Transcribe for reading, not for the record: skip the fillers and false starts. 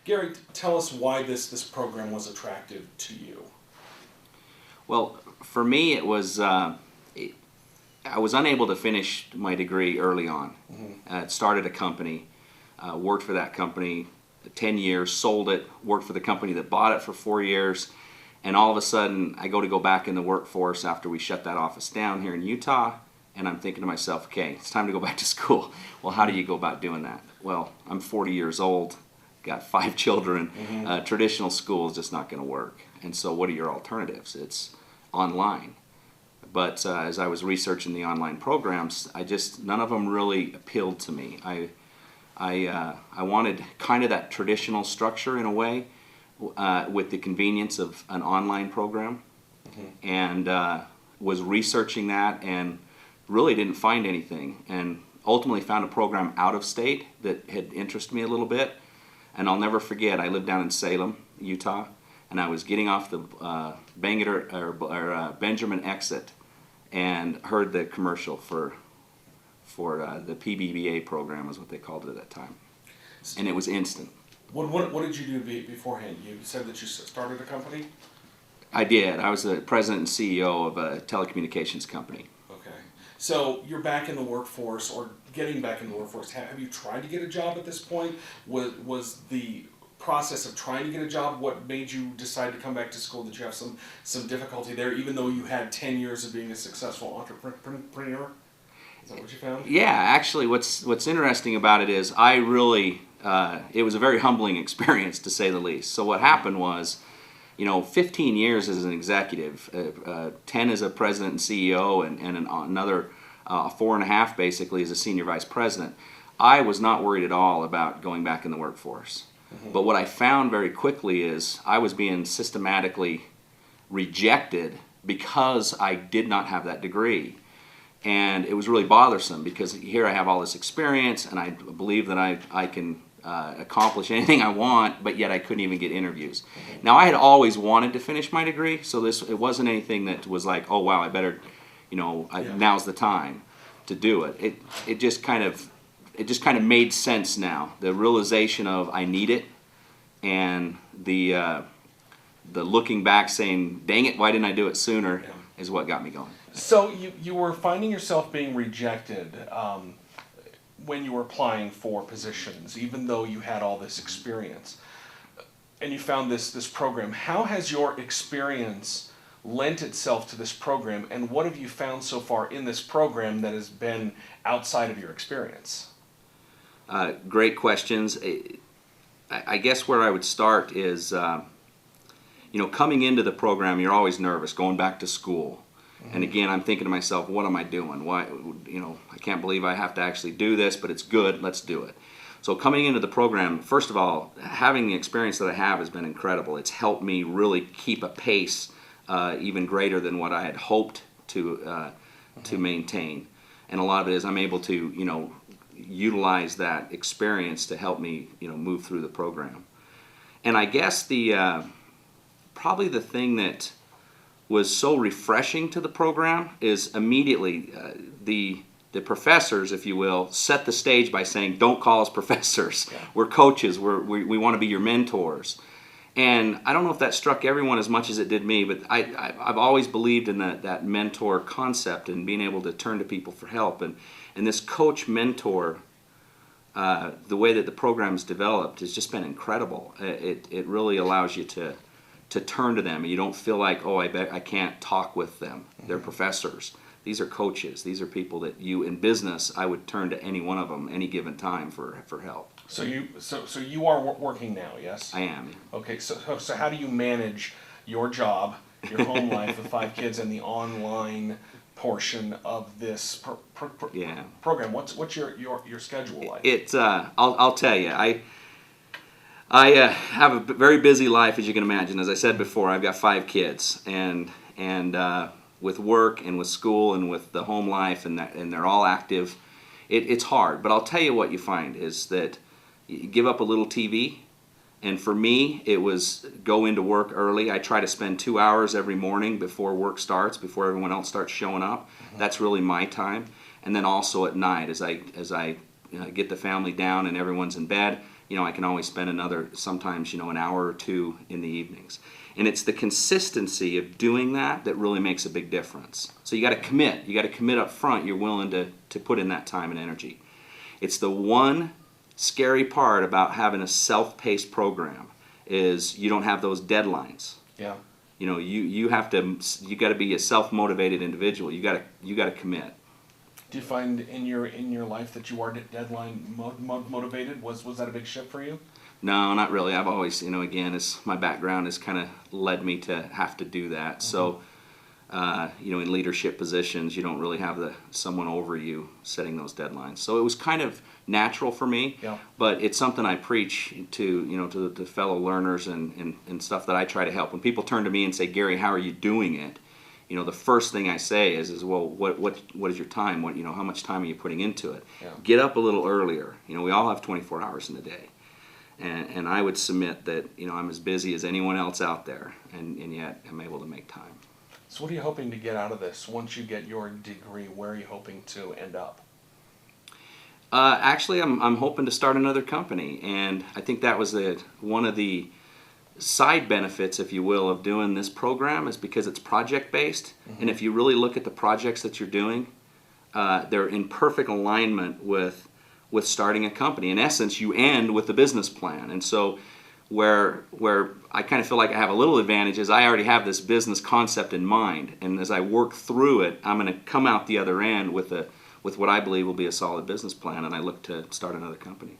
Gary, tell us why this program was attractive to you. Well, for me, it was I was unable to finish my degree early on. Started a company, worked for that company 10 years, sold it, worked for the company that bought it for 4 years, and all of a sudden I go back in the workforce after we shut that office down here in Utah, and I'm thinking to myself, okay, it's time to go back to school. Well, how do you go about doing that? Well, I'm 40 years old, got 5 children. Traditional school is just not going to work. And so what are your alternatives? It's online. But as I was researching the online programs, none of them really appealed to me. I wanted kind of that traditional structure in a way, with the convenience of an online program, and was researching that and really didn't find anything, and ultimately found a program out of state that had interested me a little bit. And I'll never forget, I lived down in Salem, Utah, and I was getting off the Benjamin exit and heard the commercial for the PBBA program, is what they called it at that time, and it was instant. What did you do beforehand? You said that you started a company? I did. I was the president and CEO of a telecommunications company. Okay. So you're back in the workforce, or getting back in the workforce. Have you tried to get a job at this point? Was the process of trying to get a job what made you decide to come back to school? Did you have some difficulty there, even though you had 10 years of being a successful entrepreneur? Is that what you found? Yeah, actually, what's interesting about it is I really, it was a very humbling experience, to say the least. So what happened was, 15 years as an executive, 10 as a president and CEO, and another 4.5 basically as a senior vice president. I was not worried at all about going back in the workforce. But what I found very quickly is I was being systematically rejected because I did not have that degree. And it was really bothersome, because here I have all this experience and I believe that I can accomplish anything I want, but yet I couldn't even get interviews. Now, I had always wanted to finish my degree, so it wasn't anything that was like, oh wow, I better, now's the time to do it. It just kind of made sense now. The realization of I need it, and the looking back saying, dang it, why didn't I do it sooner, is what got me going. So you were finding yourself being rejected when you were applying for positions, even though you had all this experience, and you found this program. How has your experience lent itself to this program, and what have you found so far in this program that has been outside of your experience? Great questions. I guess where I would start is, coming into the program, you're always nervous, going back to school. And again, I'm thinking to myself, what am I doing? Why, I can't believe I have to actually do this, but it's good, let's do it. So coming into the program, first of all, having the experience that I have has been incredible. It's helped me really keep a pace even greater than what I had hoped to maintain. And a lot of it is I'm able to, utilize that experience to help me, move through the program. And I guess probably the thing that was so refreshing to the program is immediately the professors, if you will, set the stage by saying, don't call us professors. Yeah. We're coaches. We want to be your mentors. And I don't know if that struck everyone as much as it did me, but I've always believed in that mentor concept and being able to turn to people for help. And this coach-mentor, the way that the program's developed has just been incredible. It really allows you to turn to them, and you don't feel like, oh, I can't talk with them. They're professors. These are coaches. These are people that in business, I would turn to any one of them any given time for help. So you are working now, yes? I am. Okay, so how do you manage your job, your home life with 5 kids, and the online portion of this program? What's your schedule like? I'll tell you, I have a very busy life, as you can imagine. As I said before, I've got 5 kids, and with work and with school and with the home life, and they're all active. It's hard, but I'll tell you what you find is that you give up a little TV, and for me, it was go into work early. I try to spend 2 hours every morning before work starts, before everyone else starts showing up. That's really my time. And then also at night, as I get the family down and everyone's in bed, I can always spend another, sometimes, an hour or two in the evenings. And it's the consistency of doing that that really makes a big difference. So you got to commit. You got to commit up front. You're willing to put in that time and energy. It's the one scary part about having a self-paced program is you don't have those deadlines. Yeah. You got to be a self-motivated individual. You got to commit. Do you find in your life that you are deadline motivated? Was that a big shift for you? No, not really. I've always, again, my background has kind of led me to have to do that. So, in leadership positions, you don't really have someone over you setting those deadlines. So it was kind of natural for me. Yeah. But it's something I preach to the fellow learners and stuff that I try to help. When people turn to me and say, Gary, how are you doing it? The first thing I say is well, what is your time? How much time are you putting into it? Yeah. Get up a little earlier. We all have 24 hours in a day. And I would submit that, I'm as busy as anyone else out there, and yet I'm able to make time. So what are you hoping to get out of this? Once you get your degree, where are you hoping to end up? Actually, I'm hoping to start another company, and I think that was one of the side benefits, if you will, of doing this program is because it's project-based, and if you really look at the projects that you're doing, they're in perfect alignment with starting a company. In essence, you end with the business plan. And so where I kind of feel like I have a little advantage is I already have this business concept in mind. And as I work through it, I'm going to come out the other end with what I believe will be a solid business plan, and I look to start another company.